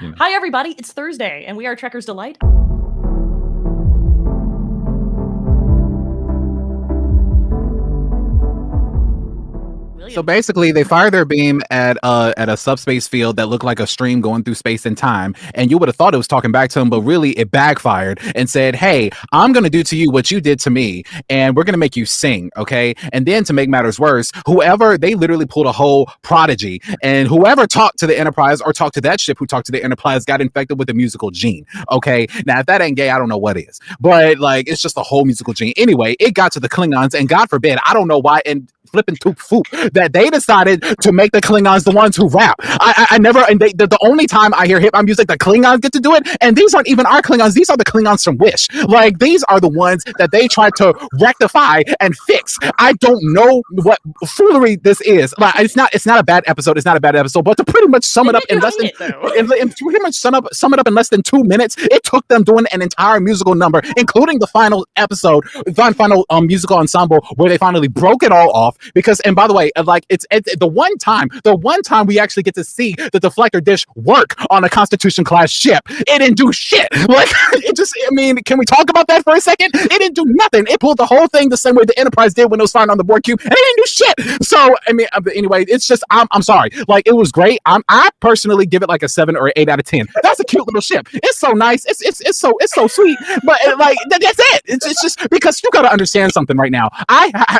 You know. Hi, everybody. It's Thursday, and we are Trekker's Delight. So basically, they fired their beam at a subspace field that looked like a stream going through space and time, and you would have thought it was talking back to them, but really it backfired and said, "Hey, I'm going to do to you what you did to me, and we're going to make you sing, okay?" And then to make matters worse, they literally pulled a whole prodigy, and whoever talked to the Enterprise or talked to that ship who talked to the Enterprise got infected with the musical gene. Okay, now if that ain't gay, I don't know what is, but like it's just a whole musical gene. Anyway, it got to the Klingons, and God forbid, I don't know why, and flipping toop foop that they decided to make the Klingons the ones who rap. I never, and the only time I hear hip hop music, the Klingons get to do it, and these aren't even our Klingons. These are the Klingons from Wish. Like these are the ones that they tried to rectify and fix. I don't know what foolery this is. Like it's not a bad episode. It's not a bad episode, but to pretty much sum it up in less than pretty much sum it up in less than 2 minutes, it took them doing an entire musical number, including the final episode, final musical ensemble where they finally broke it all off. Because, and by the way, like it's the one time we actually get to see the deflector dish work on a Constitution class ship, it didn't do shit. Like it just, I mean, can we talk about that for a second? It didn't do nothing. It pulled the whole thing the same way the Enterprise did when it was found on the Borg cube, and it didn't do shit. So I mean, anyway, it's just I'm sorry. Like it was great. I personally give it like a 7 or 8 out of 10. That's a cute little ship. It's so nice. It's so sweet. But like that's it. It's just because you got to understand something right now.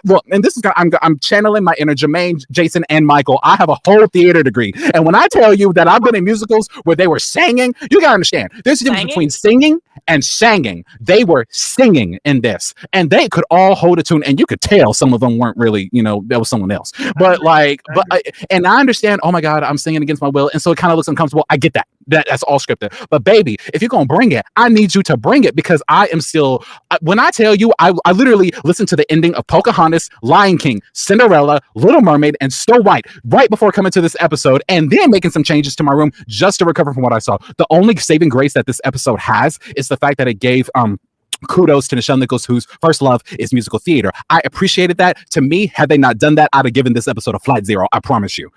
Well, and this is I'm channeling my inner Jermaine, Jason, and Michael. I have a whole theater degree, and when I tell you that I've been in musicals where they were singing, you gotta understand there's a difference between singing and singing. They were singing in this, and they could all hold a tune, and you could tell some of them weren't really, that was someone else. But and I understand. Oh my God, I'm singing against my will, and so it kind of looks uncomfortable. I get that. That's all scripted. But baby, if you're gonna bring it, I need you to bring it because I am still. When I tell you, I literally listened to the ending of Pocahontas, Lion King, Cinderella, Little Mermaid, and Snow White right before coming to this episode, and then making some changes to my room just to recover from what I saw. The only saving grace that this episode has is the fact that it gave kudos to Nichelle Nichols, whose first love is musical theater. I appreciated that. To me, had they not done that, I'd have given this episode a flight 0. I promise you.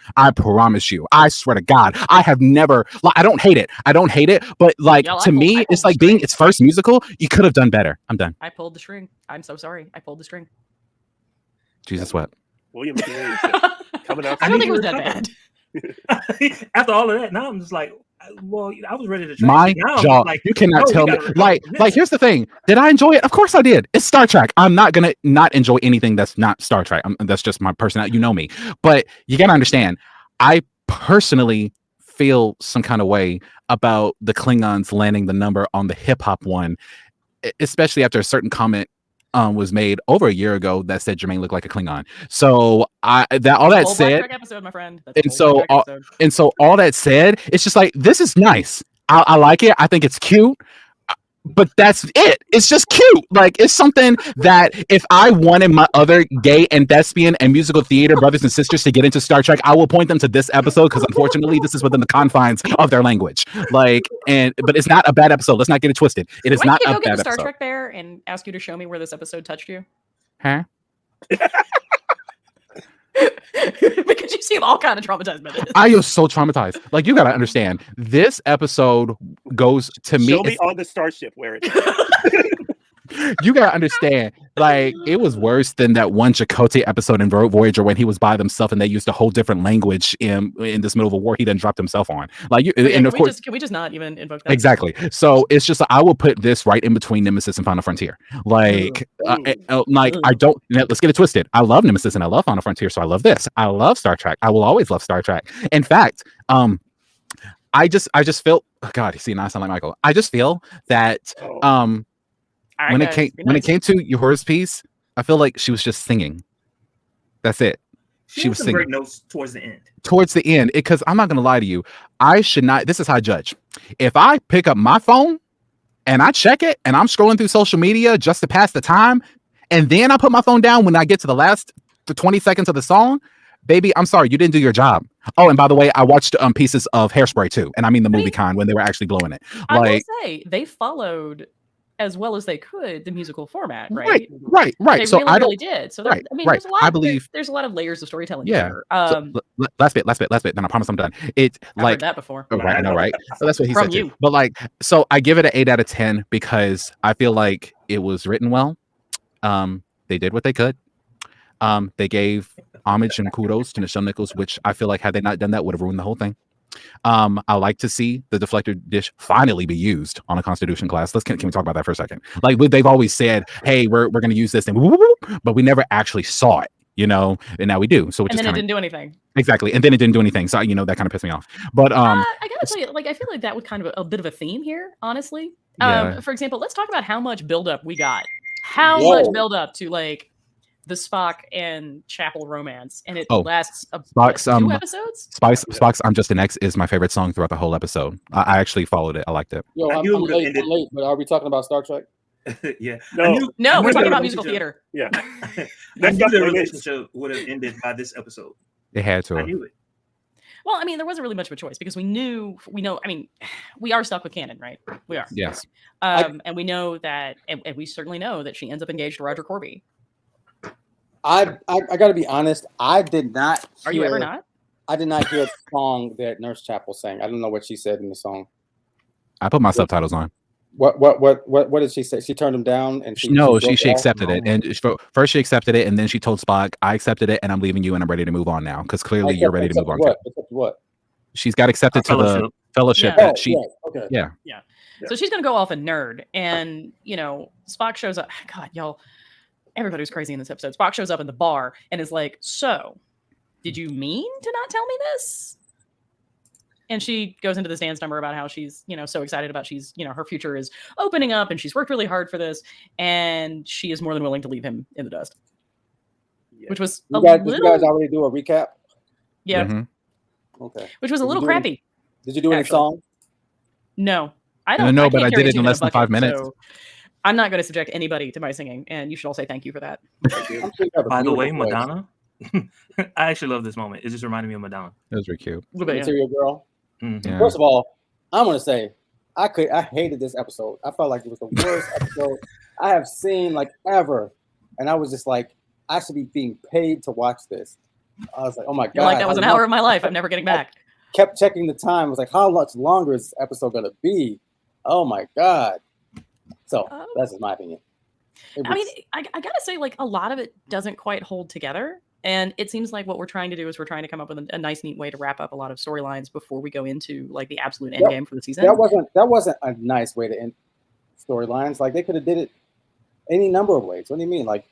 I swear to God. I have never, like, I don't hate it. But like, to me, it's like being its first musical. You could have done better. I'm done. I pulled the string. I'm so sorry. I pulled the string. Jesus, what? William coming out. I don't think it was that bad. After all of that, now I'm just like, well, I was ready to try. My jaw. Like, you cannot tell me. Like, here's the thing. Did I enjoy it? Of course I did. It's Star Trek. I'm not gonna not enjoy anything that's not Star Trek. That's just my personality. You know me. But you gotta understand. I personally feel some kind of way about the Klingons landing the number on the hip hop one, especially after a certain comment was made over a year ago that said Jermaine looked like a Klingon. So all that said, episode, my friend. And so all that said, it's just like, this is nice. I like it. I think it's cute. But that's it. It's just cute. Like, it's something that if I wanted my other gay and thespian and musical theater brothers and sisters to get into Star Trek, I will point them to this episode because unfortunately this is within the confines of their language. Like, but it's not a bad episode. Let's not get it twisted. It is not a bad episode. Can I go get the Star Trek there and ask you to show me where this episode touched you? Huh? Because you seem all kind of traumatized by this. I am so traumatized. Like, you gotta understand, this episode goes to me. Show me on the starship where it. You gotta understand, like, it was worse than that one Chakotay episode in Voyager when he was by himself and they used a whole different language in this middle of a war he then dropped himself on. Like, and of course, can we just not even invoke that? Exactly. So it's just, I will put this right in between Nemesis and Final Frontier. Like, I don't. Let's get it twisted. I love Nemesis and I love Final Frontier, so I love this. I love Star Trek. I will always love Star Trek. In fact, I just feel. Oh God, see, now I sound like Michael. I just feel that when it came to Uhura's piece, I feel like she was just singing. That's it. She was singing great notes towards the end. Towards the end, because I'm not gonna lie to you, I should not. This is how I judge. If I pick up my phone and I check it and I'm scrolling through social media just to pass the time, and then I put my phone down when I get to the 20 seconds of the song, baby, I'm sorry, you didn't do your job. Oh, and by the way, I watched pieces of Hairspray too, and I mean the movie kind when they were actually blowing it. I will say they followed as well as they could the musical format, right? Right. They So really, really did. So right, I mean, right. there's a lot. I believe. There's a lot of layers of storytelling Yeah. here. So, last bit. Then I promise I'm done. It's I've like heard that before. oh, right. I know, right? So that's what he From said you. too. But like, so I give it an 8 out of 10 because I feel like it was written well. They did what they could. They gave homage and kudos to Nichelle Nichols, which I feel like had they not done that would have ruined the whole thing. I like to see the deflector dish finally be used on a Constitution class. Can we talk about that for a second? Like they've always said, hey, we're going to use this thing, but we never actually saw it, you know, and now we do. So and then it didn't do anything. Exactly, and then it didn't do anything. So you know that kind of pissed me off. But I gotta tell you, like I feel like that was kind of a bit of a theme here, honestly. For example, let's talk about how much buildup we got. How much buildup to like the Spock and Chapel romance, and it lasts Spock's 2 episodes. Spock's "I'm Just an X" is my favorite song throughout the whole episode. I actually followed it. I liked it. Yo, I'm late, but are we talking about Star Trek? Yeah. No, we're talking about musical theater. Yeah. I knew the relationship would have ended by this episode. It had to. I knew it. Well, I mean, there wasn't really much of a choice because we know. I mean, we are stuck with canon, right? We are. Yes. And we know that, and we certainly know that she ends up engaged to Roger Corby. I got to be honest. I did not. Are you ever not? I did not hear the song that Nurse Chapel sang. I don't know what she said in the song. I put my subtitles on. What did she say? She turned him down, and she accepted it. And first she accepted it, and then she told Spock, "I accepted it, and I'm leaving you, and I'm ready to move on now." Because clearly you're ready to move on. What? She's got accepted to the fellowship. Yeah. That she. Okay. Yeah. So she's gonna go off a nerd, and you know, Spock shows up. God, y'all, everybody was crazy in this episode. Spock shows up in the bar and is like, "So, did you mean to not tell me this?" And she goes into this dance number about how she's, you know, so excited about her future is opening up and she's worked really hard for this. And she is more than willing to leave him in the dust. Yeah. Which was did you guys already do a recap? Yeah. Mm-hmm. Okay. Which was a little crappy. Did you do any songs? No. I don't know, but I did it in less than 5 minutes. So I'm not going to subject anybody to my singing, and you should all say thank you for that. By the way, Madonna, I actually love this moment. It just reminded me of Madonna. It was very cute. Material Girl. Mm-hmm. Yeah. First of all, I'm gonna say I hated this episode. I felt like it was the worst episode I have seen like ever, and I was just like, I should be being paid to watch this. I was like, oh my god! You're like, that was an hour of my life. I'm never getting back. I kept checking the time. I was like, how much longer is this episode gonna be? Oh my god! So that's just my opinion. I mean, I gotta say, like, a lot of it doesn't quite hold together. And it seems like what we're trying to do is we're trying to come up with a nice, neat way to wrap up a lot of storylines before we go into like the absolute end game for the season. That wasn't a nice way to end storylines. Like they could have did it any number of ways. What do you mean? Like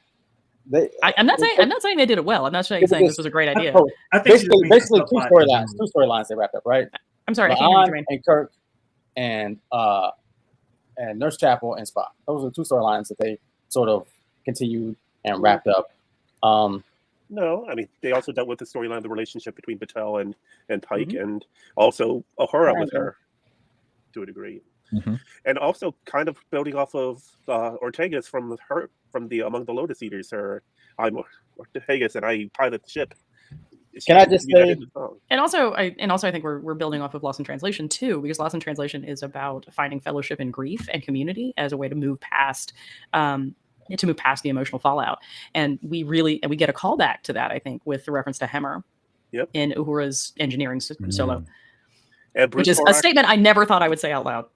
I'm not saying they did it well. I'm not saying this was a great idea. I think basically two storylines they wrapped up, right? I'm sorry, I can't hear you, and Kirk and Nurse Chapel and Spock. Those are the two storylines that they sort of continued and wrapped up. No, I mean they also dealt with the storyline of the relationship between Batel and Pike, and also Uhura with her to a degree, and also kind of building off of Ortega's from the Among the Lotus Eaters. I'm Ortega's and I pilot the ship. Can I just say? And also I think we're building off of Lost in Translation too, because Lost in Translation is about finding fellowship in grief and community as a way to move past. The emotional fallout, and we get a callback to that. I think with the reference to Hemmer, in Uhura's engineering solo, which is a statement I never thought I would say out loud.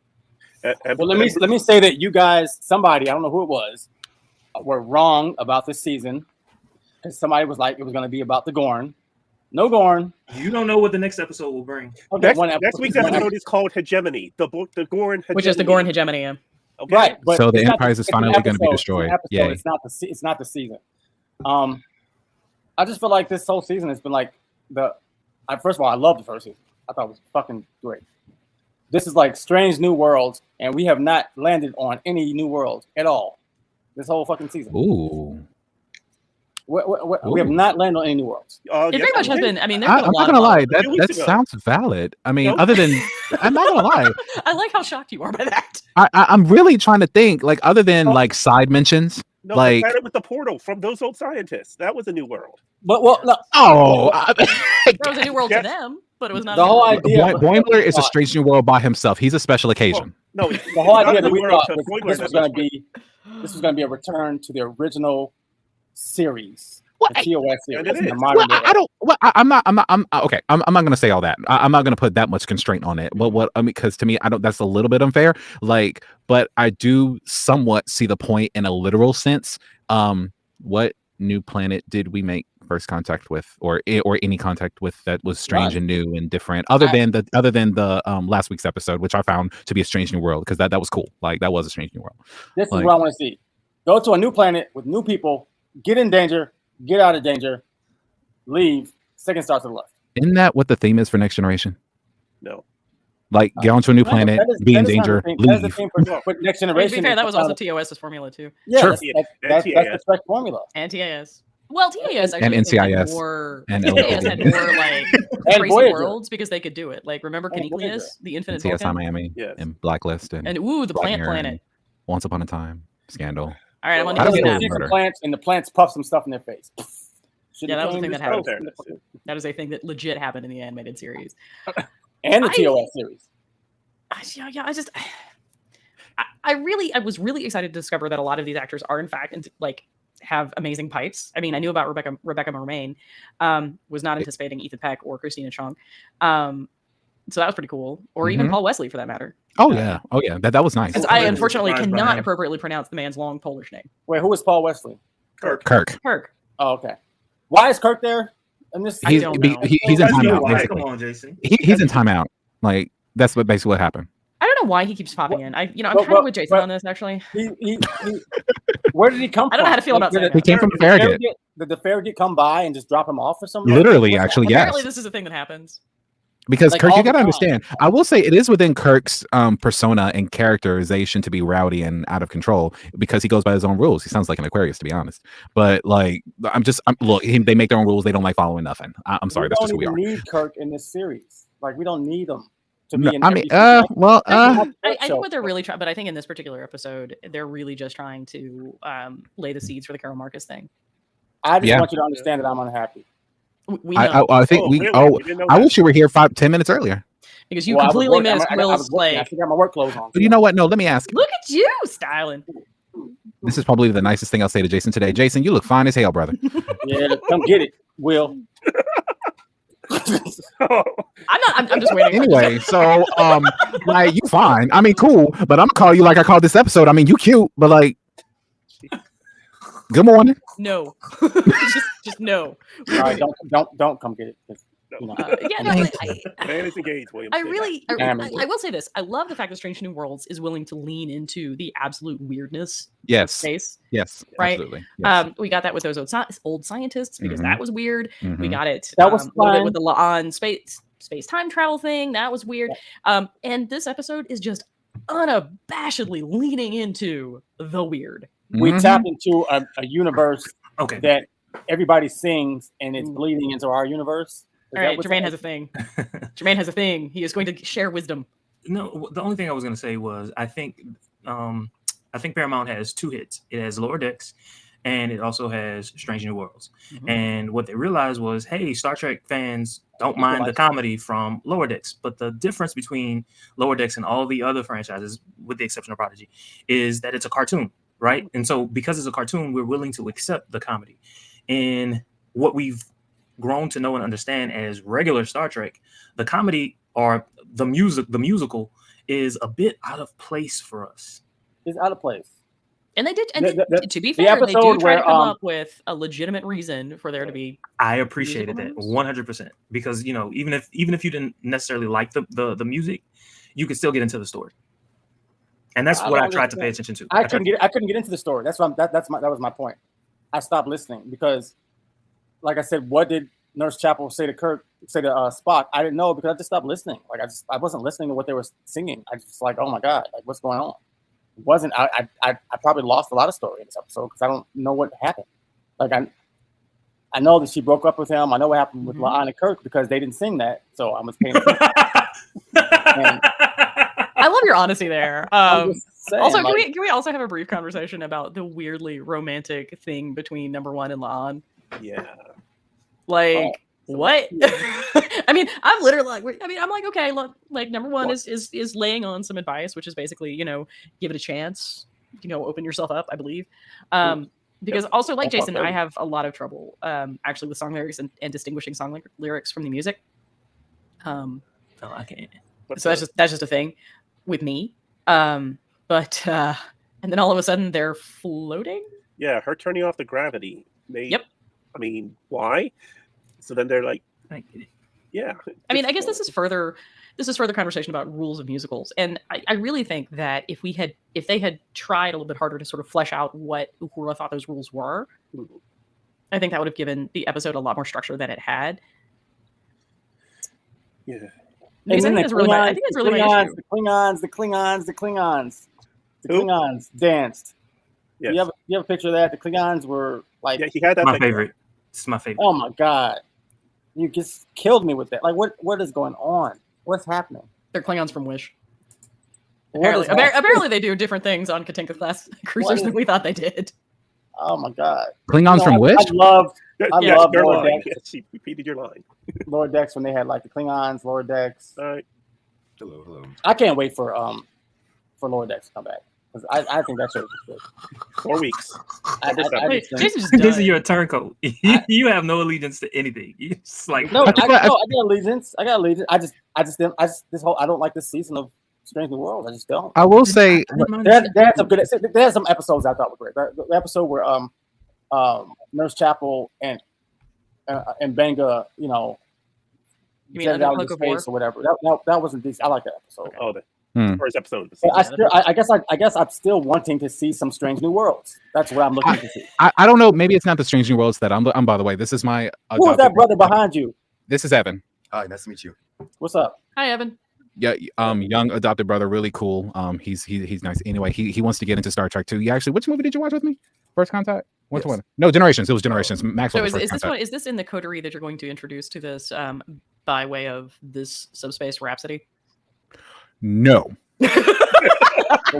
Well, let me say that you guys, somebody, I don't know who it was, were wrong about this season, because somebody was like it was going to be about the Gorn. No Gorn. You don't know what the next episode will bring. Okay, next week's episode is called Hegemony. The Gorn Hegemony. Which is the Gorn Hegemony. Yeah. Okay. Right, but so the Enterprise is finally going to be destroyed. Yeah, it's not the season. I just feel like this whole season has been like first of all, I love the first season. I thought it was fucking great. This is like strange new worlds, and we have not landed on any new worlds at all. This whole fucking season. Ooh. We have not landed on any new worlds. It very much has been. I mean, I'm not gonna lie. That sounds valid. I mean, other than I'm not gonna lie. I like how shocked you are by that. I'm really trying to think. Like, other than like side mentions, no, like the planet with the portal from those old scientists. That was a new world. But well, no. That was a new world to them, but it was not. The whole idea. Boimler is a strange new world by himself. He's a special occasion. No, The whole idea that we World, thought so was, spoiler this was going to be a return to the original series, What? the TOS series, And it in the is. modern Well, day. I don't. Well, I'm not. Okay. I'm not going to say all that. I'm not going to put that much constraint on it. But what I mean, because to me, I don't. That's a little bit unfair. Like, but I do somewhat see the point in a literal sense. What new planet did we make first contact with, or any contact with that was strange and new and different, other than the last week's episode, which I found to be a strange new world, because that was cool. Like, that was a strange new world. This Like, is what I want to see. Go to a new planet with new people, get in danger, get out of danger, leave, second star to the left. isn't that what the theme is for Next Generation? No. Like, get onto a new planet, be in danger, That's the leave. theme for Next I mean, Generation. to be fair, that was also TOS's formula too. Yeah, Sure. that's the correct formula. And TAS. Well, TAS actually And I think had NCIS. more. And TAS had more like And crazy Voyager. worlds because they could do it. Like, remember And Voyager. Caneclius, the infinite CSI Vulcan? Miami, Yes. and Blacklist, and the Black plant Mirror, planet. and Once Upon a Time, Scandal. All right, I'm on How the does snap. it See murder? some plants, and the plants puff some stuff in their face. Yeah, that was the thing that happened. Fairness. That is a thing that legit happened in the animated series. And the I- TOS series. I was really excited to discover that a lot of these actors are in fact have amazing pipes. I mean, I knew about Rebecca Romaine, was not anticipating Ethan Peck or Christina Chung. So that was pretty cool. Or even Paul Wesley for that matter. Oh yeah, that was nice. Because I unfortunately surprised by cannot him. appropriately pronounce the man's long Polish name. Wait, who was Paul Wesley? Kirk. Oh, okay. Why is Kirk there? And this I don't know. He's in Let's go timeout. wide. Basically, Come on, Jason. he's in timeout. Like, that's basically what happened. I don't know why he keeps popping in. I'm kind but- of with Jason but- on this actually. he where did he come from? I don't know how to feel about saying He that. came from Farragut. Did the Farragut come by and just drop him off or something? Literally, actually, Apparently, yes. this is a thing that happens. Because Like, Kirk, all you the gotta time. understand. I will say it is within Kirk's persona and characterization to be rowdy and out of control, because he goes by his own rules. He sounds like an Aquarius, to be honest. But like, look, they make their own rules. They don't like following nothing. I'm sorry, that's just who we are. We don't even need Kirk in this series. Like, we don't need him to No, be in I mean, every well, I think what they're really trying, but I think in this particular episode, they're really just trying to lay the seeds for the Carol Marcus thing. I just Yeah. want you to understand that I'm unhappy. We know I think Really? You didn't know I that? wish you were here 10 minutes earlier. because you Well, I was completely working. missed I was Will's working. I like. still got my work clothes on. But you know what? No, let me ask. Look at you styling. This is probably the nicest thing I'll say to Jason today. Jason, you look fine as hell, brother. Yeah, come get it, Will. I'm just waiting. Anyway, so like, you fine. I mean, cool, but I'm gonna call you like I called this episode. I mean, you cute, but like, good morning. No, just no. All right, don't come get it. 'Cause, you know, Yeah, no, Man is engaged, William. I Damn. will say this. I love the fact that Strange New Worlds is willing to lean into the absolute weirdness of Yes, space. yes, Right? absolutely. Yes. We got that with those old scientists because that was weird. We Mhm. got it. That was a little bit fun. with the on space time travel thing. That was weird. And this episode is just unabashedly leaning into the weird. we Mhm. tapped into a universe Okay. that everybody sings, and it's bleeding into our universe. Is All that right, what's Jermaine happening? has a thing. Jermaine has a thing. He is going to share wisdom. No, the only thing I was going to say was I think Paramount has two hits. It has Lower Decks, and it also has Strange New Worlds. Mhm. And what they realized was, hey, Star Trek fans don't mind the comedy from Lower Decks, but the difference between Lower Decks and all the other franchises, with the exception of Prodigy, is that it's a cartoon, right? And so because it's a cartoon, we're willing to accept the comedy. And what we've grown to know and understand as regular Star Trek, the comedy or the musical is a bit out of place for us. It's out of place. And they did. And to be the fair, they do episode try to where, come up with a legitimate reason for there to be. I appreciated that Musicals? 100% because even if you didn't necessarily like the music, you could still get into the story. And that's what I tried to pay attention to. I couldn't get into the story. That was my point. I stopped listening because, like I said, what did Nurse Chapel say to Spock? I didn't know because I just stopped listening. Like I wasn't listening to what they were singing. I just like, oh my god, like what's going on? It wasn't. I probably lost a lot of story in this episode because I don't know what happened. Like I know that she broke up with him. I know what happened with La'an and Kirk because they didn't sing that. So I was paying attention. I love your honesty there. I'm just saying, Also, like, can we also have a brief conversation about the weirdly romantic thing between number one and La'an? Yeah. Like, What? I mean, I'm literally like, I'm like, okay, look, like number one is laying on some advice, which is basically, give it a chance, open yourself up, I believe. Because also, like Jason, I have a lot of trouble actually with song lyrics and distinguishing song lyrics from the music. No, I can't. So that's just a thing with me. And then all of a sudden they're floating. Yeah, her turning off the gravity. Yep. I mean, why? So then they're like, I get it. yeah. I mean, I guess this is further conversation about rules of musicals, and I really think that if they had tried a little bit harder to sort of flesh out what Uhura thought those rules were, I think that would have given the episode a lot more structure than it had. Yeah. Because I think that's really my issue. The Klingons danced. Yes. You have a picture of that? The Klingons were like, yeah, he had that. My favorite. It's my favorite. Oh my god, you just killed me with that. Like, what is going on? What's happening? They're Klingons from Wish. Apparently they do different things on Katinka class cruisers than we thought they did. Oh my god, Klingons from Wish. I love Lower Decks. Yes, she repeated your line. Lower Decks when they had like the Klingons, Lower Decks. All right. Hello. I can't wait for Lower Decks to come back. I think that show is good. 4 weeks. Jason's just This is done. your turncoat. You have no allegiance to anything. You just like I got allegiance. I don't like this season of Strange New Worlds. I just don't. I will say They had some good. They had some episodes I thought were great. The episode where Nurse Chapel and Benga, You mean jetted Under out the into Cloak of space War? or whatever. That wasn't decent. I like that episode. Oh, the first episode. But I guess I'm still wanting to see some Strange New Worlds. That's what I'm looking to see. I don't know. Maybe it's not the Strange New Worlds that I'm. By the way, this is my. Who is that brother behind you? This is Evan. Hi, nice to meet you. What's up? Hi, Evan. Yeah, young adopted brother, really cool. He's nice. Anyway, he wants to get into Star Trek too. Yeah, actually, which movie did you watch with me? First Contact. Which one? No, Generations. It was Generations. Maxwell. So is this in the coterie that you're going to introduce to this by way of this Subspace Rhapsody? No.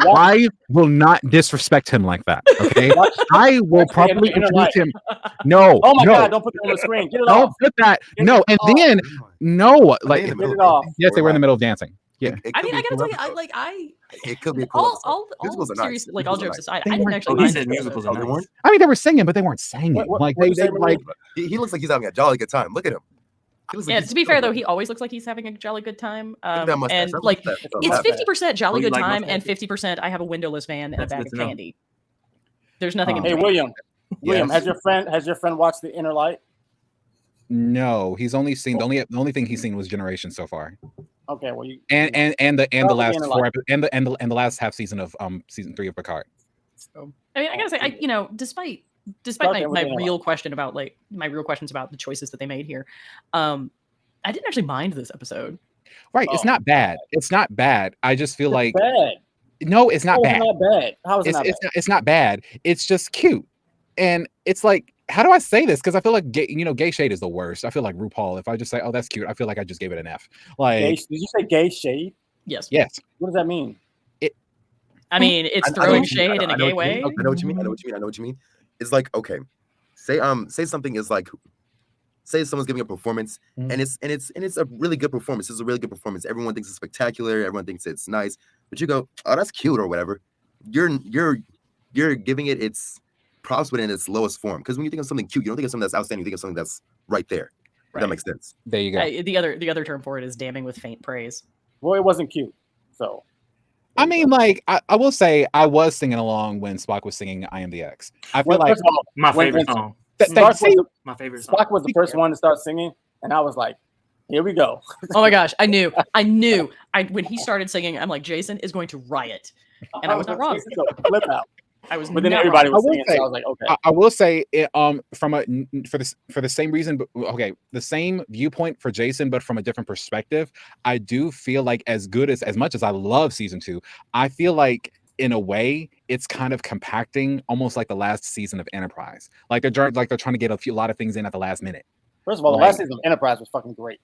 I will not disrespect him like that. Okay, I will probably introduce him. No. Oh my God! Don't put that on the screen. Get it Don't off. put that. No, and then no, like Get it off. yes, they were in the middle of dancing. Yeah. I mean, I gotta tell you, it could be a cool all musicals are nice. serious, like all jokes aside, They I didn't weren't- actually he mind said this musicals episode. are nice. I mean, they were singing, but they weren't singing. What Like you they say, like. He looks like he's having a jolly good time. Look at him. He looks like Yeah, he's to be fair though, chilling. he always looks like he's having a jolly good time. at that mustache. And That like mustache. it's 50% jolly Oh, you good like time and mustaches? 50% I have a windowless van and a That's bag good of to know. candy. There's nothing in Hey, between. William, Yes. has your friend watched The Inner Light? No, he's only seen the only thing he's seen was Generation so far, Okay, well you and the Probably last Inner 4 Light. and the last half season of season 3 of Picard. I mean, I gotta say, despite Start my there with the real question about my real questions about the choices that they made here, I didn't actually mind this episode. Right, it's Oh. not bad. It's not bad. I just feel like bad. no, it's not How is bad. it not bad? How is it not bad? It's not bad. It's just cute, and it's like, how do I say this? Because I feel like gay shade is the worst. I feel like RuPaul. If I just say, "Oh, that's cute," I feel like I just gave it an F. Like, Did you say gay shade? Yes. yes, What does that mean? I mean, it's I know throwing what you mean. shade in I a know gay what you mean. way. I know what you mean. I know what you mean. It's like, okay, say something is like, say someone's giving a performance and it's a really good performance. It's a really good performance. Everyone thinks it's spectacular. Everyone thinks it's nice. But you go, oh, that's cute or whatever. You're giving it its props within its lowest form. Because when you think of something cute, you don't think of something that's outstanding. You think of something that's right there. If that makes sense. there you go. The other term for it is damning with faint praise. Well, it wasn't cute. So I mean, like, I will say I was singing along when Spock was singing "I Am the X." I feel like first of all, My when- favorite when song. Spock was the- My favorite song. Spock was the first one to start singing, and I was like, "Here we go." Oh my gosh, I knew. When he started singing, I'm like, Jason is going to riot, and I was not wrong. Flip out. I was But then not everybody wrong. was singing, so I was like, "Okay." I will say it, for the same reason, but okay, the same viewpoint for Jason, but from a different perspective. I do feel like as much as I love season 2, I feel like in a way it's kind of compacting, almost like the last season of Enterprise. Like they're trying to get a lot of things in at the last minute. First of all, the last season of Enterprise was fucking great.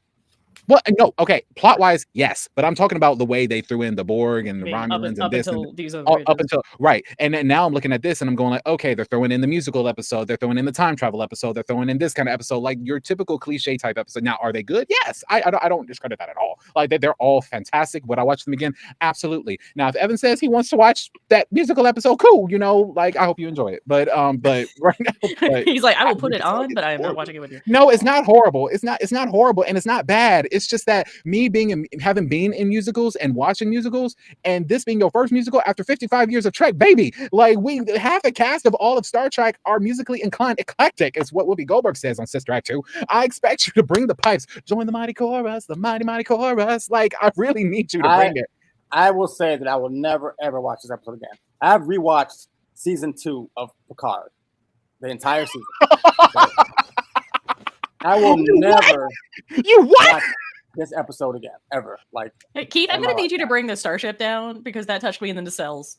Well, no, okay. Plot wise, yes, but I'm talking about the way they threw in the Borg and the Romulans and up this until these other up voyages. until right. And then now I'm looking at this and I'm going like, okay, they're throwing in the musical episode, they're throwing in the time travel episode, they're throwing in this kind of episode, like your typical cliche type episode. Now, are they good? Yes, I don't discredit that at all. Like they're all fantastic. Would I watch them again? Absolutely. Now, if Evan says he wants to watch that musical episode, cool. You know, like I hope you enjoy it. But right now, He's like, I will put it Musical on, but is I am not horrible. watching it with you. no, it's not horrible. It's not horrible, and it's not bad. It's just that me having been in musicals and watching musicals, and this being your first musical after 55 years of Trek, baby. Like we half the cast of all of Star Trek are musically inclined, eclectic, is what Whoopi Goldberg says on Sister Act 2. I expect you to bring the pipes, join the mighty chorus, the mighty chorus. Like I really need you to bring it. I will say that I will never ever watch this episode again. I've rewatched season 2 of Picard, the entire season. I will never You what? watch this episode again, ever. Like, Hey, Keith, I'm in going my to need you to lifetime. bring the starship down because that touched me in the cells.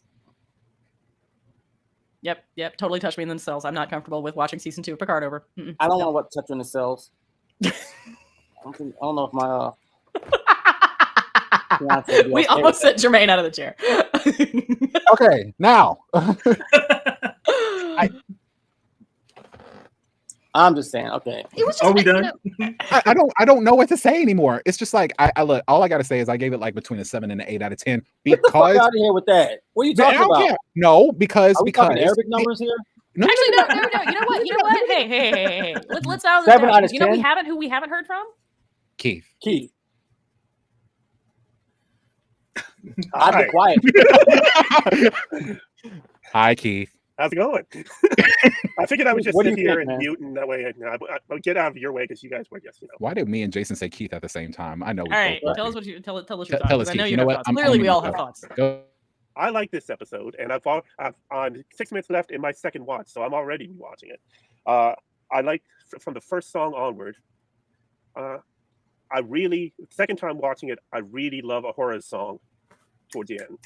Yep, totally touched me in the cells. I'm not comfortable with watching season 2 of Picard over. Mm-mm. I don't No. want to touch you in the cells. I don't know if my fiance would be We okay almost with sent Jermaine out of the chair. Okay, now I'm just saying, okay. It was just, Are we you done? know, I don't know what to say anymore. It's just like I look. All I gotta say is I gave it like between a 7 and an 8 out of 10 Get the fuck because out of here with that. What are you I talking don't about? care. No, because Are we talking Arabic numbers here? No, actually, no. You know what? Hey. Let's out 7 out of You know 10? who we haven't heard from? Keith. Keith. I'd Hi. be quiet. Hi, Keith. How's it going? I figured I would just What do sit you here think, and man? mute, and that way I would get out of your way because you guys were just, Why did me and Jason say Keith at the same time? I know. All right, both tell us did. what you tell us your Tell thoughts. us, 'Cause I Keith. know You you know have what? thoughts. I'm Clearly, we gonna all mute have you. thoughts. Go. I like this episode, and I'm 6 minutes left in my second watch, so I'm already rewatching it. I like from the first song onward. Second time watching it, I really love Ahora's song towards the end.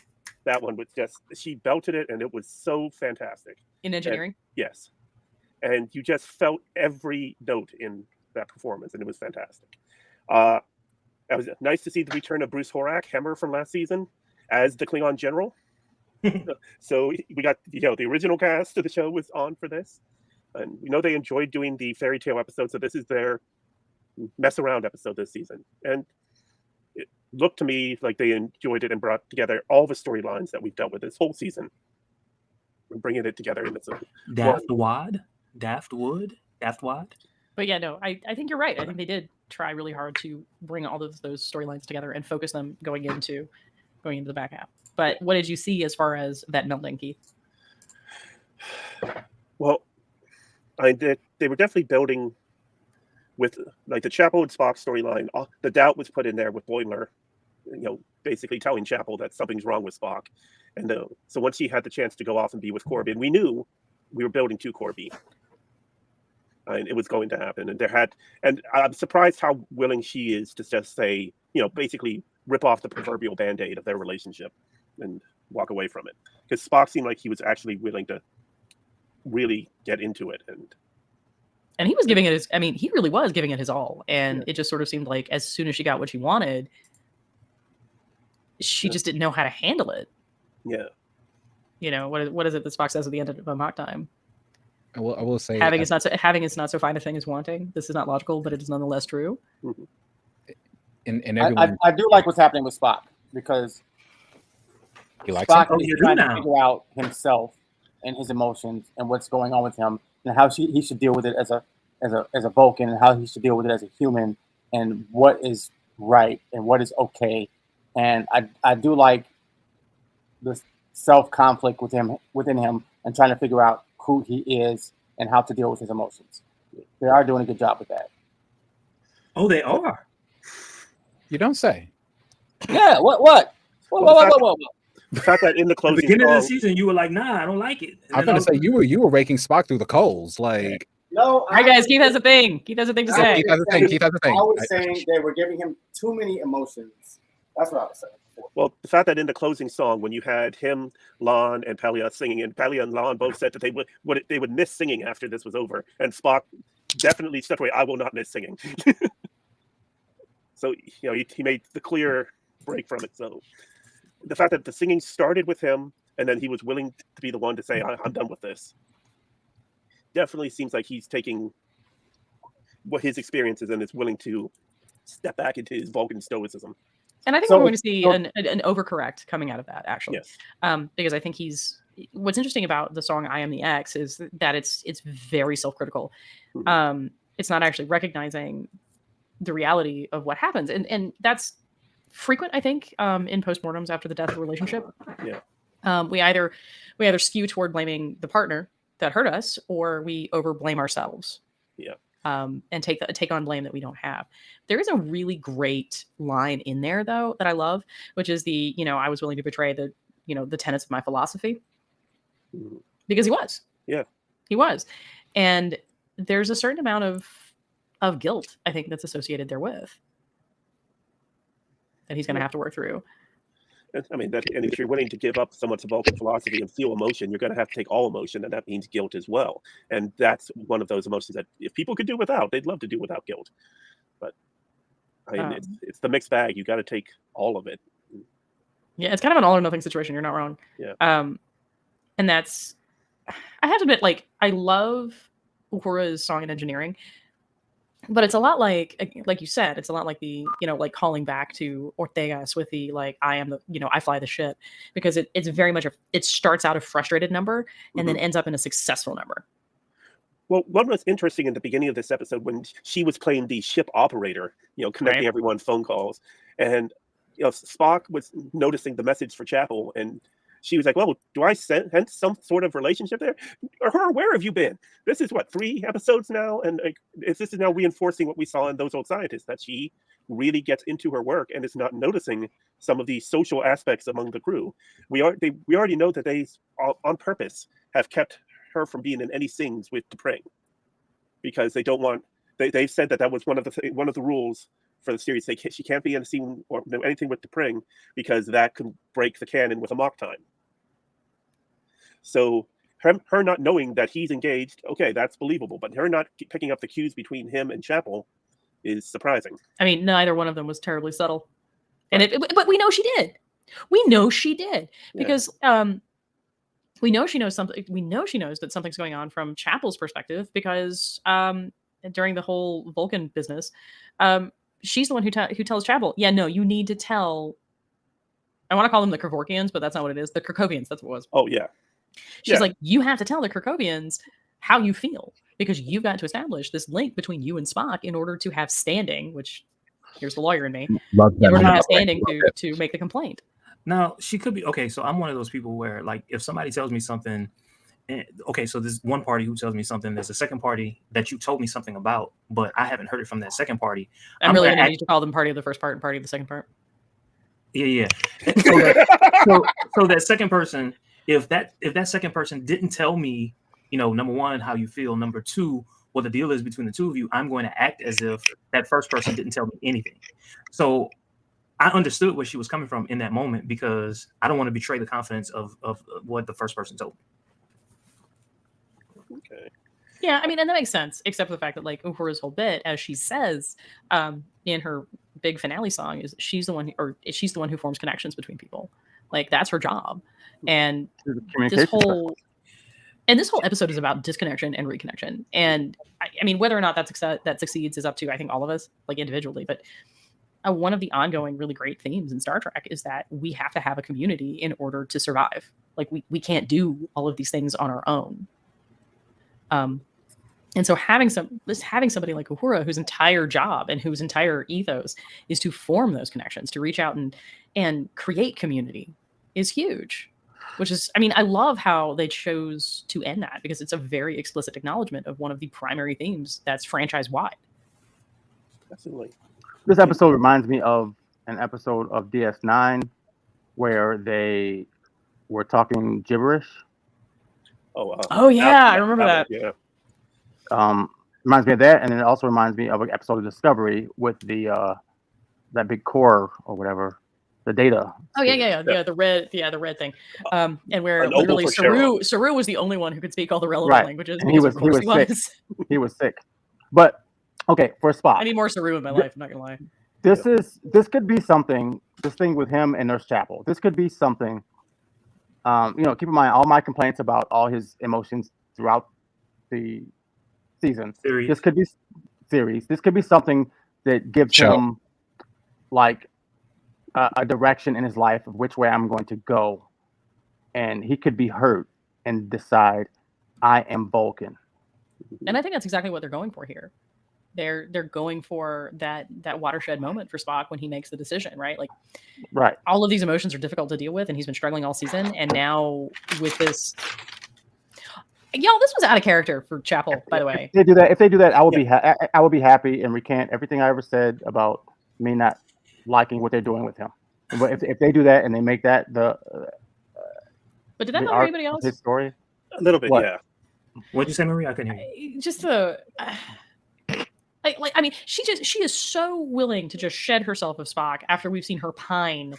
That one was just, she belted it, and it was so fantastic. In engineering. Yes. And you just felt every note in that performance, and it was fantastic. It was nice to see the return of Bruce Horak, Hemmer from last season, as the Klingon general. So we got, the original cast of the show was on for this. And we know they enjoyed doing the fairy tale episode, so this is their mess around episode this season. And it looked to me like they enjoyed it and brought together all the storylines that we've dealt with this whole season. We're bringing it together in this. Daft Wad. But yeah, no, I think you're right. I think they did try really hard to bring all of those storylines together and focus them going into the back half. But what did you see as far as that melding, Keith? Well, they were definitely building with like the Chapel and Spock storyline. The doubt was put in there with Boimler, basically telling Chapel that something's wrong with Spock. And so once he had the chance to go off and be with Corbin, we knew we were building to Corby. And it was going to happen. And I'm surprised how willing she is to just say, basically rip off the proverbial Band-Aid of their relationship and walk away from it. Because Spock seemed like he was actually willing to really get into it. And he was giving it he really was giving it his all. And it just sort of seemed like as soon as she got what she wanted, she just didn't know how to handle it. Yeah. What is it that Spock says at the end of mock time? I will say Having is not so fine a thing as wanting. This is not logical, but it is nonetheless true. Mm-hmm. And everyone, I do like what's happening with Spock because he likes Spock him? is you do trying to now. figure out himself and his emotions and what's going on with him and how he should deal with it as a Vulcan and how he should deal with it as a human and what is right and what is okay. And I do like this self-conflict within him and trying to figure out who he is and how to deal with his emotions. They are doing a good job with that. Oh, they are. You don't say. Yeah. What? The fact that in the At the closing beginning of the song, season, you were like, "Nah, I don't like it." And I'm then gonna say you were raking Spock through the coals. Like No. All right, guys, Keith has a thing. Keith has a thing to say. Keith has a thing. Keith has a thing. I was saying they were giving him too many emotions. That's what I was saying before. well, the fact that in the closing song, when you had him, Lon, and Pelia singing, and Pelia and Lon both said that they would miss singing after this was over, and Spock definitely stepped away. I will not miss singing. So he made the clear break from it. So the fact that the singing started with him, and then he was willing to be the one to say, "I'm done with this," definitely seems like he's taking what his experiences and is willing to step back into his Vulcan stoicism. And I think we're going to see an overcorrect coming out of that, actually. Yes. Because I think what's interesting about the song "I Am the X" is that it's very self-critical. Mhm. It's not actually recognizing the reality of what happens, and that's frequent, I think, in postmortems after the death of a relationship. Yeah. We either skew toward blaming the partner that hurt us, or we over blame ourselves. Yeah. And take on blame that we don't have. There is a really great line in there, though, that I love, which is I was willing to betray the tenets of my philosophy, because he was. Yeah. He was. And there's a certain amount of guilt, I think, that's associated therewith that he's going to have to work through. I mean, and if you're willing to give up so much of Vulcan philosophy and feel emotion, you're going to have to take all emotion, and that means guilt as well. And that's one of those emotions that if people could do without, they'd love to do without guilt. But I mean, it's the mixed bag. You got to take all of it. Yeah, it's kind of an all or nothing situation. You're not wrong. Yeah. And that's, I have to admit, like, I love Uhura's song and engineering, but it's a lot like you said, it's a lot like the, like calling back to Ortegas with the, like, I am the, I fly the ship, because it's very much, it starts out a frustrated number and then ends up in a successful number. Well, what was interesting in the beginning of this episode when she was playing the ship operator, connecting everyone's phone calls, and Spock was noticing the message for Chapel, and she was like, "Well, do I sense some sort of relationship there? Or where have you been? This is what, 3 episodes now, and this is now reinforcing what we saw in Those Old Scientists, that she really gets into her work and is not noticing some of the social aspects among the crew. We already know that they, on purpose, have kept her from being in any scenes with T'Pring, because they don't want. They've said that was one of the rules for the series. She can't be in a scene or anything with T'Pring, because that could break the canon with amok time. So her not knowing that he's engaged, okay, that's believable. But her not picking up the cues between him and Chapel is surprising. I mean, neither one of them was terribly subtle, and but we know she did. We know she did, because we know she knows something. We know she knows that something's going on from Chapel's perspective, because during the whole Vulcan business, she's the one who tells Chapel, "Yeah, no, you need to tell." I want to call them the Kevorkians, but that's not what it is. The Krakowians, that's what it was. Oh yeah. She's like, you have to tell the Krakowians how you feel, because you've got to establish this link between you and Spock in order to have standing, which, here's the lawyer in me, in order to have standing to make the complaint. Now, she could be, okay, so I'm one of those people where, like, if somebody tells me something, okay, so there's one party who tells me something, there's a second party that you told me something about, but I haven't heard it from that second party. I'm really going to need to call them party of the first part and party of the second part. Yeah. So that second person, if that second person didn't tell me, number one, how you feel, number two, what the deal is between the two of you, I'm going to act as if that first person didn't tell me anything. So I understood where she was coming from in that moment, because I don't want to betray the confidence of what the first person told me. Okay. Yeah, I mean, and that makes sense, except for the fact that, like, Uhura's whole bit, as she says in her big finale song, is she's the one who forms connections between people. Like, that's her job. And this whole episode is about disconnection and reconnection. And I mean, whether or not that succeeds is up to, I think, all of us, like, individually. But one of the ongoing really great themes in Star Trek is that we have to have a community in order to survive. Like, we can't do all of these things on our own. And so having somebody like Uhura, whose entire job and whose entire ethos is to form those connections, to reach out and create community, is huge. Which is, I mean, I love how they chose to end that, because it's a very explicit acknowledgement of one of the primary themes that's franchise-wide. Absolutely. This episode reminds me of an episode of DS9 where they were talking gibberish. Oh yeah, I remember that. Yeah. Reminds me of that, and then it also reminds me of an episode of Discovery with the that big core or whatever, the data. Oh yeah, the red thing, and where literally Saru was the only one who could speak all the relevant languages. And he was sick. He was sick. But okay, for Spock, I need more Saru in my life. I'm not gonna lie. This could be something. This thing with him and Nurse Chapel. This could be something. Keep in mind all my complaints about all his emotions throughout the season. Series. This could be series. This could be something that gives Show. him like a direction in his life of which way I'm going to go, and he could be hurt and decide, I am Vulcan. And I think that's exactly what they're going for here. They're going for that watershed moment for Spock when he makes the decision, right? Like, Right. all of these emotions are difficult to deal with, and he's been struggling all season. And now with this, y'all, this was out of character for Chapel, by the way. If they do that, I would be happy and recant everything I ever said about me not liking what they're doing with him. But if they do that and they make that But did that bother anybody else? His story, A little bit, What? yeah. What'd you say, Marie? I couldn't hear you. Just the. I mean, she is so willing to just shed herself of Spock after we've seen her pine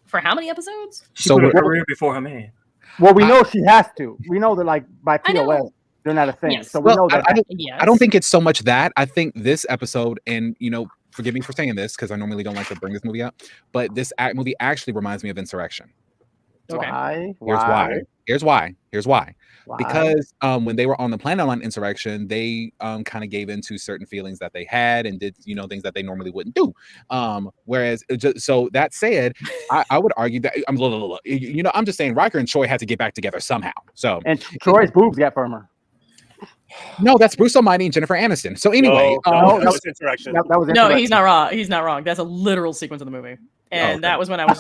for how many episodes? She So put her we're- career before her man. well, we know she has to. We know that like by I know. TOS, they're not a thing. Yes. So we Well, know that. Yes. I don't think it's so much that. I think this episode, and forgive me for saying this because I normally don't like to bring this movie up, but this movie actually reminds me of Insurrection. Okay. Why? Here's why. Why? Because when they were on the planet on Insurrection, they kind of gave into certain feelings that they had and did things that they normally wouldn't do. Whereas, so that said, I would argue that I'm just saying Riker and Troy had to get back together somehow. So And Troy's boobs got firmer. no, that's Bruce Almighty and Jennifer Aniston. So anyway, No, that no, was Insurrection. That was No, incorrect. he's not wrong. He's not wrong. That's a literal sequence of the movie, and okay. that was when I was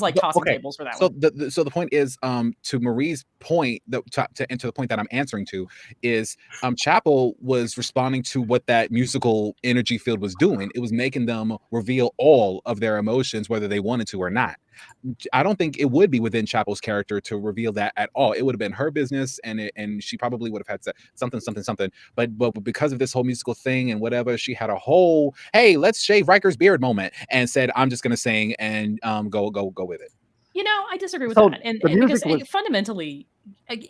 like tossing Okay, tables for that so one. the point is, to Marie's point, and to the point that I'm answering to is, Chapel was responding to what that musical energy field was doing. It was making them reveal all of their emotions, whether they wanted to or not. I don't think it would be within Chapel's character to reveal that at all. It would have been her business, and she probably would have had something. But because of this whole musical thing and whatever, she had a whole "hey, let's shave Riker's beard" moment, and said, "I'm just gonna sing and go with it." I disagree with So that, and the because music was- fundamentally,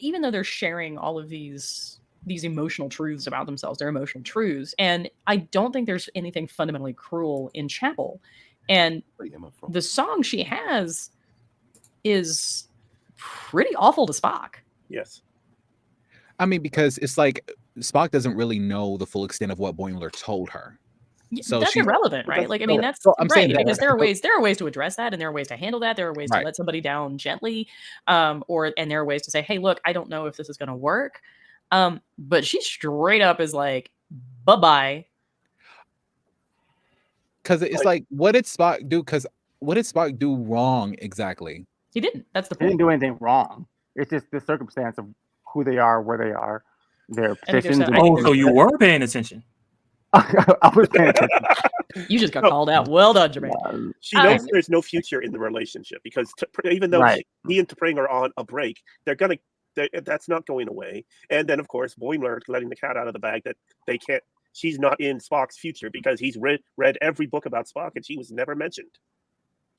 even though they're sharing all of these emotional truths about themselves, they're emotional truths, and I don't think there's anything fundamentally cruel in Chapel. And the song she has is pretty awful to Spock. Yes. I mean, because it's like Spock doesn't really know the full extent of what Boimler told her. So That's she's- irrelevant, right? Like, I mean, that's So I'm right, saying that- because there are ways to address that, and there are ways to handle that. There are ways to Right. let somebody down gently, and there are ways to say, "Hey, look, I don't know if this is going to work." But she straight up is like, "Bye-bye." Because it's like, what did Spock do? Because what did Spock do wrong exactly? He didn't. That's the They didn't point. do anything wrong. It's just the circumstance of who they are, where they are, their I think there's positions. no- and- I think Oh, so you were paying attention. I was paying attention. You just got No. called out. Well done, Jermaine. She I- knows there's no future in the relationship because even though Right. he and T'Pring are on a break, that's not going away. And then, of course, Boimler letting the cat out of the bag that they can't. She's not in Spock's future because he's read every book about Spock and she was never mentioned.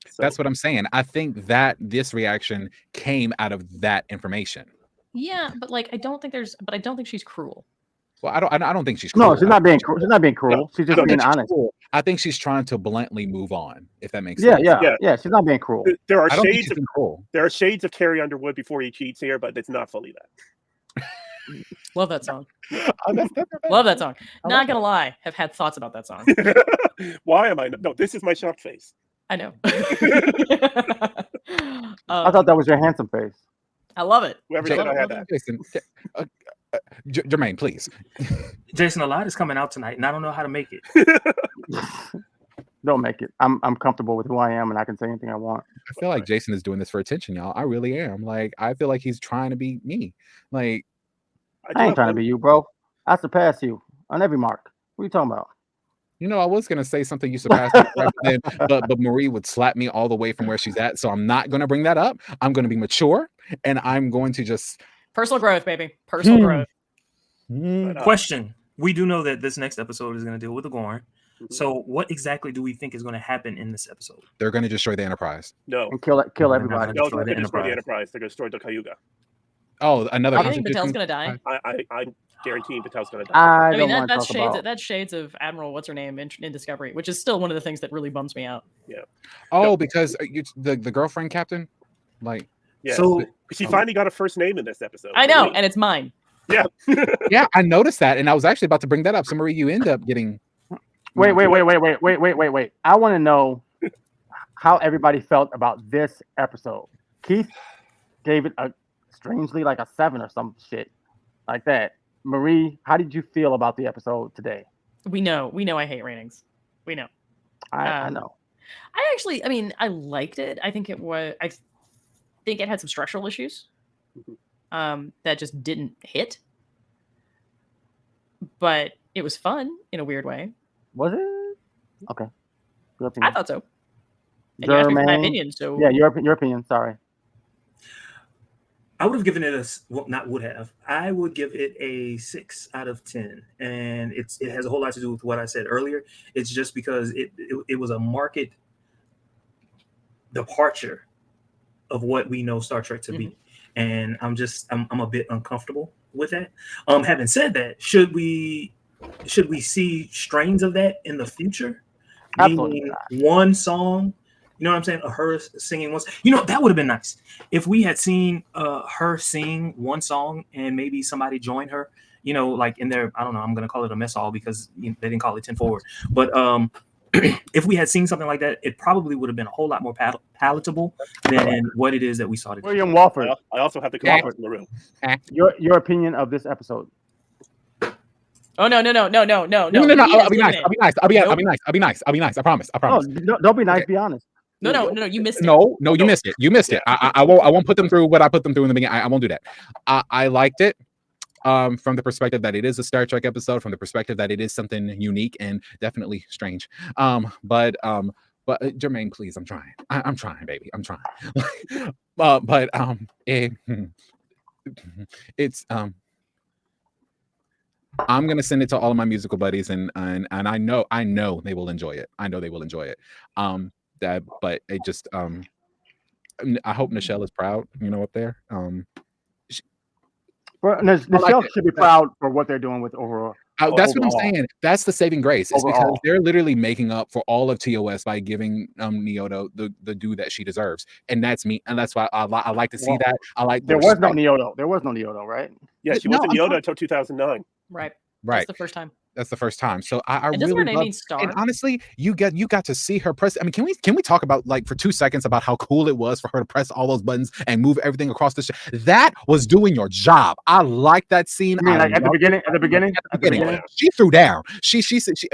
So, That's what I'm saying. I think that this reaction came out of that information. Yeah, but like, I don't think she's cruel. Well, I don't think she's cruel. No, she's not being cruel. She's not being cruel. She's just No, being she's honest. cruel. I think she's trying to bluntly move on, if that makes Yeah, sense. yeah. She's not being cruel. there are I don't think shades she's of being cruel. there are shades of Carrie Underwood before he cheats here, but it's not fully Love that song. That's Love that song. I Not like gonna lie, have had thoughts about that song. that. Why am I? No, this is my shocked face. I know. I thought that was your handsome face. I love it. Whoever J- said I had that. Jason, Jermaine, please. Jason, a lot is coming out tonight, and I don't know how to make it. Don't make it. I'm comfortable with who I am, and I can say anything I want. I feel like Jason is doing this for attention, y'all. I really am. Like, I feel like he's trying to be me. Like, I ain't trying to be you, bro. I surpass you on every mark. What are you talking about? I was gonna say something you surpassed me, then, but Marie would slap me all the way from where she's at. So I'm not gonna bring that up. I'm gonna be mature, and I'm going to just Personal growth, baby. Personal growth. Question: we do know that this next episode is going to deal with the Gorn. Mhm. So, what exactly do we think is going to happen in this episode? they're gonna destroy the Enterprise. No, And kill No, they're not everybody. no, Destroy they're the going to destroy the Enterprise. Enterprise. They're going to destroy the Cayuga. Oh, another Do you think contradiction. Batel's gonna die? I guaranteeing Patel's going to die. I mean, don't want to that's talk shades. about. That's shades of Admiral what's her name in Discovery, which is still one of the things that really bums me out. Yeah. Oh, because the girlfriend captain, like. Yeah. So she finally got a first name in this episode. I know, Marie. and it's mine. Yeah. Yeah, I noticed that, and I was actually about to bring that up. So Marie, you end up getting. Wait. I want to know how everybody felt about this episode. Keith gave it a strangely like a 7 or some shit like that. Marie, how did you feel about the episode today? We know I hate ratings. We know. I know. I mean, I liked it. I think it had some structural issues that just didn't hit. But it was fun in a weird way. Was it? Okay. I thought so. And you asked me for my opinion, so yeah, your opinion. Sorry. I would have given it I would give it a 6 out of 10, and it has a whole lot to do with what I said earlier. It's just because it was a market departure of what we know Star Trek to be, and I'm a bit uncomfortable with that. Having said that, should we see strains of that in the future? Absolutely Meaning one song. You know what I'm saying? Her singing once. That would have been nice if we had seen her sing one song and maybe somebody join her. Like in their, I don't know, I'm gonna call it a mess hall because they didn't call it 10 forward. But if we had seen something like that, it probably would have been a whole lot more palatable than what it is that we saw today. William Walford. I also have to come in the room. Your opinion of this episode. Oh no! No. I'll be nice. I'll be nice. I promise. Oh, don't be nice. Be honest. No. You missed it. No, you missed it. You missed it. I won't put them through what I put them through in the beginning. I won't do that. I liked it from the perspective that it is a Star Trek episode, from the perspective that it is something unique and definitely strange. But Jermaine, please, I'm trying. I'm trying, baby. I'm trying. It's I'm gonna send it to all of my musical buddies, and I know they will enjoy it. I know they will enjoy it. But it just I hope Nichelle is proud. Up there. Nichelle should be proud for what they're doing with overall. That's what I'm saying. That's the saving grace. It's because they're literally making up for all of TOS by giving Neoto the due that she deserves, and that's me. And that's why I like to see that. I like. There was no Neoto, right? Yeah, she wasn't Neoto until 2009. Right. Right. That's the first time. That's the first time. So I and really love, Star? And honestly, you got to see her press. I mean, can we talk about like for 2 seconds about how cool it was for her to press all those buttons and move everything across the that was doing your job. I like that scene. I mean, like at the beginning, she threw down. She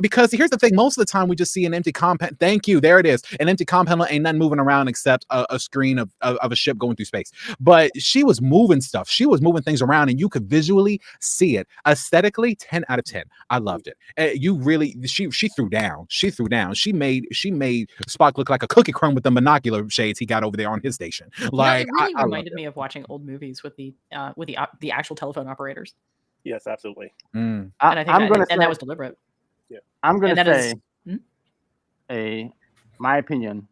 because here's the thing. Most of the time we just see an empty compound. Thank you. There it is. An empty compound. Ain't nothing moving around except a screen of a ship going through space. But she was moving stuff. She was moving things around, and you could visually see it. Aesthetically, 10 out of 10. I loved it. She threw down. She made Spock look like a cookie crumb with the binocular shades he got over there on his station. Like it really reminded me of watching old movies with the actual telephone operators. Yes, absolutely. And I think that was deliberate. Yeah, I'm gonna say my opinion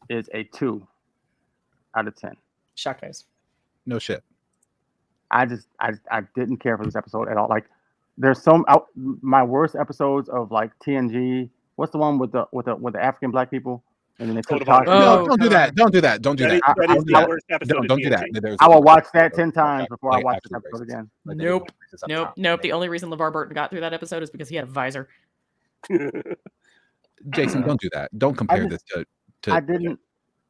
is a 2 out of 10. Shock face. No shit. I didn't care for this episode at all. Like, there's my worst episodes of like TNG. What's the one with the African black people? And then they took don't do that. Don't do that. Don't do that. Don't do that. I will watch that 10 times before I watch this episode again. Nope. The only reason LeVar Burton got through that episode is because he had a visor. Jason, don't do that. Don't compare this to. I didn't.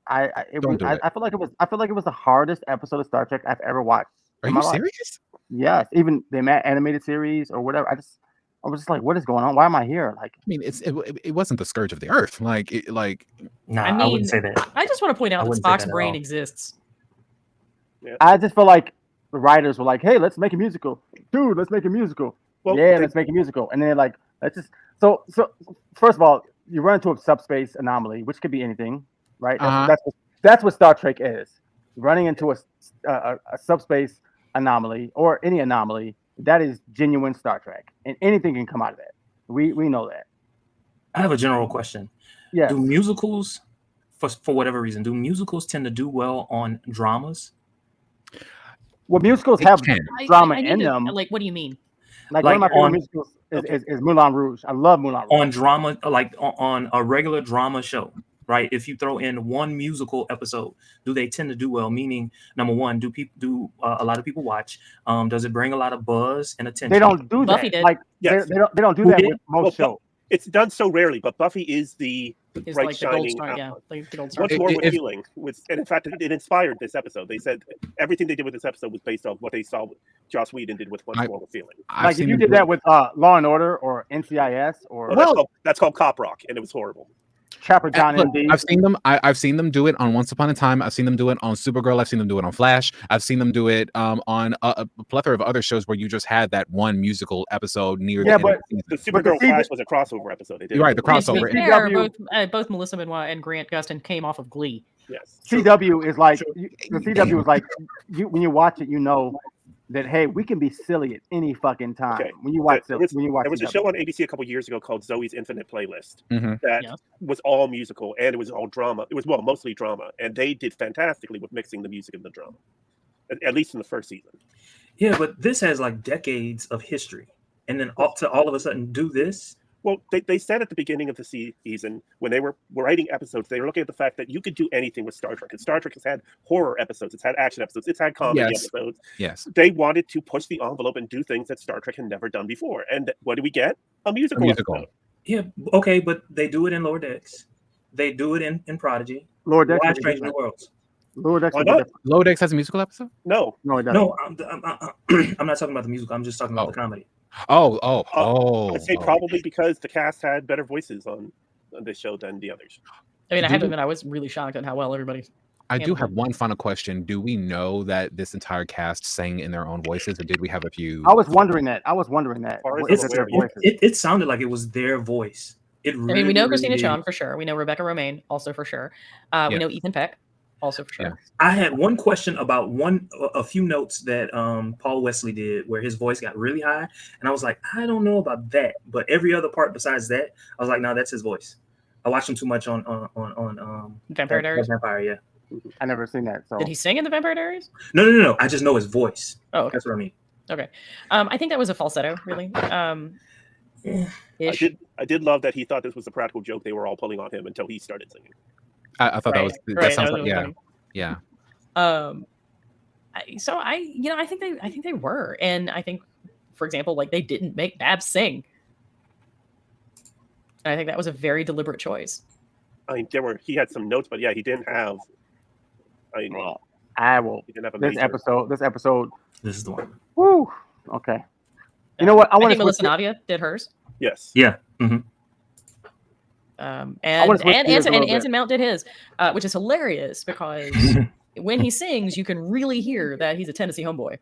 I feel like it was the hardest episode of Star Trek I've ever watched. Are you serious? Yes, even the animated series or whatever. I was just like, what is going on? Why am I here? Like, I mean, it wasn't the scourge of the earth. Nah, I wouldn't say that. I just want to point out that Spock's brain exists. Yeah. I just feel like the writers were like, hey, let's make a musical, dude. Let's make a musical. Well, let's make a musical. And then they're like, let's just so first of all, you run into a subspace anomaly, which could be anything, right? That's what Star Trek is. Running into a subspace anomaly or any anomaly, that is genuine Star Trek, and anything can come out of that. We know that. I have a general question. Yeah. Do musicals, for whatever reason, tend to do well on dramas? Well, musicals have drama in them. Like, what do you mean? Like Like one of my favorite on- musicals Okay. is Moulin Rouge. I love Moulin Rouge. on drama, like on a regular drama show, right? If you throw in one musical episode, do they tend to do well? Meaning, number one, do a lot of people watch? Does it bring a lot of buzz and attention? They don't do Buffy that. did. Like Yes. they don't do Who that did? with most Well, shows. It's done so rarely, but Buffy is the Is bright, like the gold shining star. Yeah, outline. like the gold star. Much more with If- feeling. And in fact, it inspired this episode. They said everything they did with this episode was based off what they saw Joss Whedon did with Much More with Feeling. I've Like if seen you them did do that it. with Law and Order or NCIS or That's called Cop Rock, and it was horrible. Trapper John Look, MD. I've seen them. I've seen them do it on Once Upon a Time. I've seen them do it on Supergirl. I've seen them do it on Flash. I've seen them do it on a plethora of other shows where you just had that one musical episode near the Yeah, end of the season. The But the Supergirl season- Flash was a crossover episode. They did You're right, the I mean, to be crossover. fair, CW both Melissa Benoit and Grant Gustin came off of Glee. Yes. CW is like Sure. the CW is like when you watch it, you know that hey, we can be silly at any fucking time. Okay. When you watch There was a CW. show on ABC a couple years ago called Zoe's Infinite Playlist Mhm. that Yeah. was all musical and it was all drama. It was mostly drama, and they did fantastically with mixing the music and the drama. At least in the first season. Yeah, but this has like decades of history, and then all of a sudden do this. Well, they said at the beginning of the season when they were writing episodes, they were looking at the fact that you could do anything with Star Trek. And Star Trek has had horror episodes, it's had action episodes, it's had comedy Yes. episodes. Yes. They wanted to push the envelope and do things that Star Trek had never done before. And what do we get? A musical. Episode. Yeah, okay, but they do it in Lower Decks. They do it in Prodigy. Lord Dexter. Why Strange New Worlds? Lord Dexter. Why not? Low Decks has a musical episode. No. No, it doesn't. No, I'm not talking about the musical. I'm just talking about the comedy. I'd say Oh. probably because the cast had better voices on this show than the others. I mean, I Do have to you- admit, I was really shocked at how well everybody. I do handled have it. one final question. Do we know that this entire cast sang in their own voices, or did we have a few? I was wondering that. far as What I'm is it, their aware, voices? It sounded like it was their voice. It really, I mean, we know really Christina did. Chong for sure. We know Rebecca Romaine also for sure. We Yeah. know Ethan Peck also for sure. Yeah. I had one question about a few notes that Paul Wesley did where his voice got really high, and I was like, I don't know about that, but every other part besides that, I was like, no, that's his voice. I watched him too much on Vampire Diaries. Vampire, yeah. I never seen that. So Did he sing in the Vampire Diaries? No. I just know his voice. Oh, okay. That's what I mean. I think that was a falsetto, really. Ish. I did love that he thought this was a practical joke they were all pulling on him until he started singing. I thought that was Right, that sounds was like really yeah, funny. yeah. I think they were, and I think, for example, like they didn't make Babs sing. And I think that was a very deliberate choice. I mean, he had some notes, but yeah, he didn't have. I mean, well, I will. he didn't have a This major. episode. This is the one. Woo. Okay. You know what? I I want think to Melissa Navia did hers. Yes. Yeah. And wanna switch gears a little bit. Anson Mount did his, which is hilarious because when he sings, you can really hear that he's a Tennessee homeboy.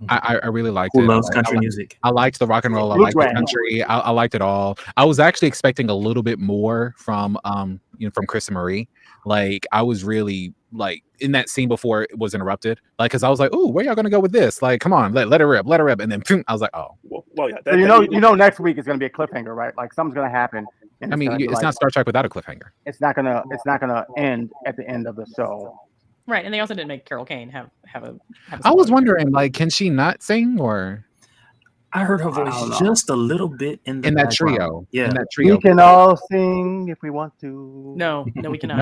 I really liked Who it. loves I country liked- music? I liked the rock and roll. I liked the Bluegrass. country. I liked it all. I was actually expecting a little bit more from from Chris and Marie. Like I was really like in that scene before it was interrupted. Like because I was like, oh, where y'all gonna go with this? Like, come on, let it rip, and then phew, I was like, oh. Well, yeah. So you know, next week is going to be a cliffhanger, right? Like something's going to happen. and I mean, gonna be it's like- not Star Trek without a cliffhanger. It's not gonna end at the end of the show. Right, and they also didn't make Carol Kane have a. I was wondering, like, can she not sing or I heard her I don't voice know. just a little bit in in that background. trio? Yeah. In that trio. We can all sing if we want to. No, we cannot.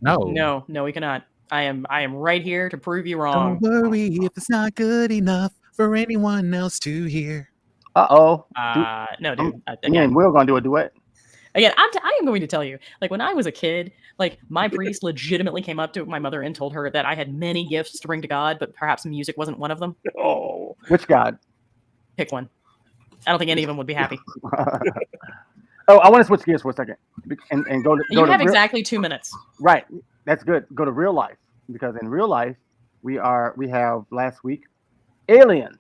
No. No, we cannot. I am right here to prove you wrong. Don't worry if it's not good enough for anyone else to hear. Uh-oh. No, dude. Me Again, and Will gonna do a duet. I am going to tell you, like when I was a kid, like my priest legitimately came up to my mother and told her that I had many gifts to bring to God, but perhaps music wasn't one of them. Oh, Which God? Pick one. I don't think any of them would be happy. Oh, I want to switch gears for a second and go to You have real- exactly 2 minutes. Right. That's good. Go to real life because in real life we have last week aliens.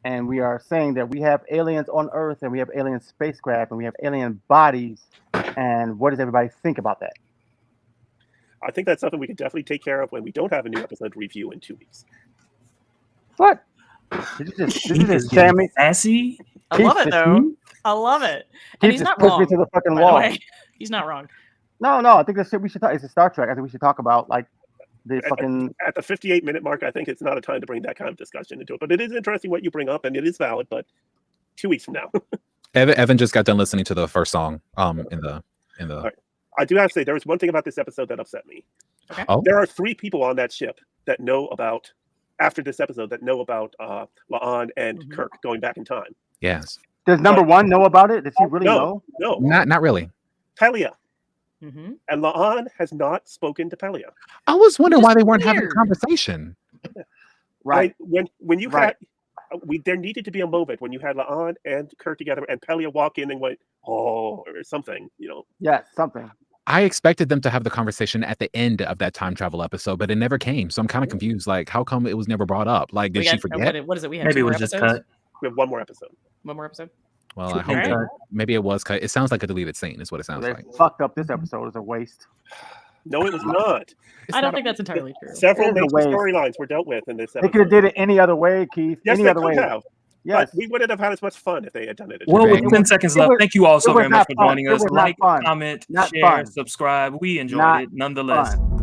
And we are saying that we have aliens on Earth and we have alien spacecraft and we have alien bodies. And what does everybody think about that? I think that's something we can definitely take care of when we don't have a new episode to review in 2 weeks. What? Did you just jam me? Sassy. I love it though. I love it. And he's just not pushed wrong. me to the fucking by the wall. way. He's not wrong. No. I think that's shit we should talk. It's a Star Trek. I think we should talk about like The fucking at the 58-minute mark, I think it's not a time to bring that kind of discussion into it. But it is interesting what you bring up, and it is valid. But 2 weeks from now, Evan just got done listening to the first song. In the. Right. I do have to say there was one thing about this episode that upset me. Okay. Oh. There are 3 people on that ship that know about after this episode that know about La'an and Kirk going back in time. Yes. Does number one know about it? Does he really know? No, Not really. Pelia. Mm-hmm. And La'an has not spoken to Pelia. I was wondering why they weren't having a weird. conversation. Right. When you Right. had there needed to be a moment when you had La'an and Kirk together, and Pelia walk in and went, "Oh," or something, Yes, something. I expected them to have the conversation at the end of that time travel episode, but it never came. So I'm kind of confused. Like, how come it was never brought up? Like, did she forget? What is it? We have Maybe 2 it more was just episodes? cut. We have one more episode. One more episode. Well, I True. hope Alright. maybe it was cut. It sounds like a deleted scene, is what it sounds They like. fucked up this episode. It's a waste. No, it was not. I don't think that's entirely true. Several It is a major waste. storylines were dealt with in this They episode. could have did it any other way, Keith. Yes, any they other could way. have. Yes. But we wouldn't have had as much fun if they had done it. Well, Right. with 10 seconds It left, was- thank you all so it was very much not for fun. joining It us. was not Like, fun. comment, Not share, fun. subscribe. We enjoyed Not it nonetheless. fun.